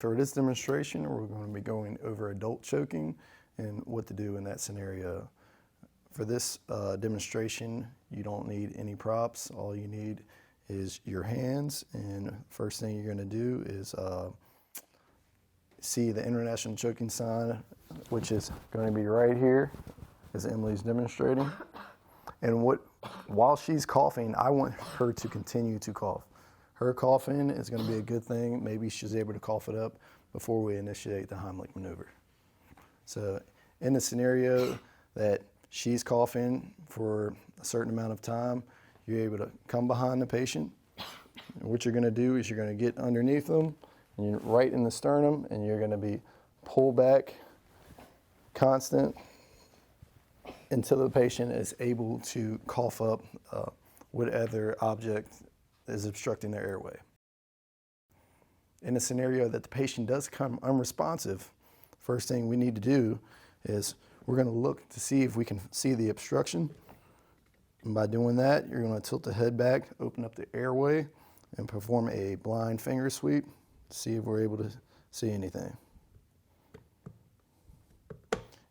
For this demonstration, we're going to be going over adult choking and what to do in that scenario. For this demonstration, you don't need any props. All you need is your hands, and first thing you're going to do is see the international choking sign, which is going to be right here, as Emily's demonstrating. And while she's coughing, I want her to continue to cough. Her coughing is going to be a good thing. Maybe she's able to cough it up before we initiate the Heimlich maneuver. So in the scenario that she's coughing for a certain amount of time, you're able to come behind the patient. And what you're going to do is you're going to get underneath them, and you're right in the sternum, and you're going to be pulled back, constant, until the patient is able to cough up whatever object is obstructing their airway. In a scenario that the patient does come unresponsive, first thing we need to do is we're going to look to see if we can see the obstruction. And by doing that, you're going to tilt the head back, open up the airway, and perform a blind finger sweep to see if we're able to see anything.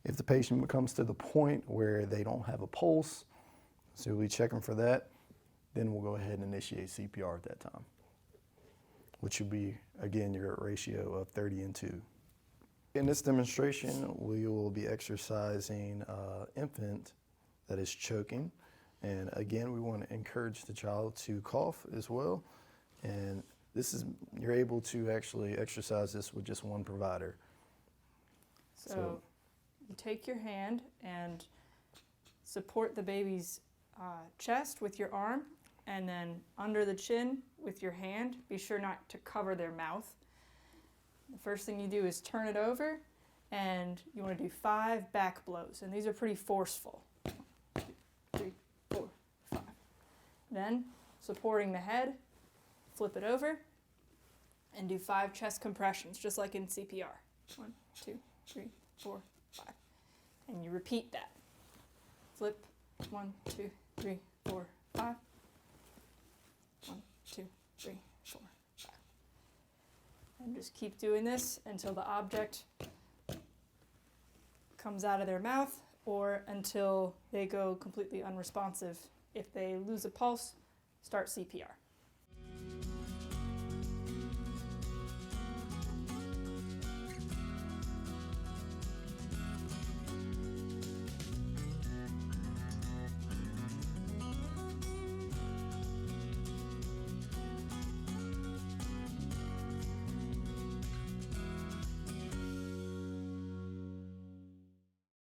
If the patient comes to the point where they don't have a pulse, so we check them for that, then we'll go ahead and initiate CPR at that time, which would be, again, your ratio of 30:2. In this demonstration, we will be exercising infant that is choking. And again, we want to encourage the child to cough as well. And you're able to actually exercise this with just one provider. So you take your hand and support the baby's chest with your arm, and then under the chin with your hand. Be sure not to cover their mouth. The first thing you do is turn it over, and you want to do 5 back blows, and these are pretty forceful. 1, 2, 3, 4, 5. Then, supporting the head, flip it over, and do 5 chest compressions, just like in CPR. 1, 2, 3, 4, 5. And you repeat that. Flip, 1, 2, 3, 4, 5. 1, 2, 3, 4, 5. And just keep doing this until the object comes out of their mouth or until they go completely unresponsive. If they lose a pulse, start CPR.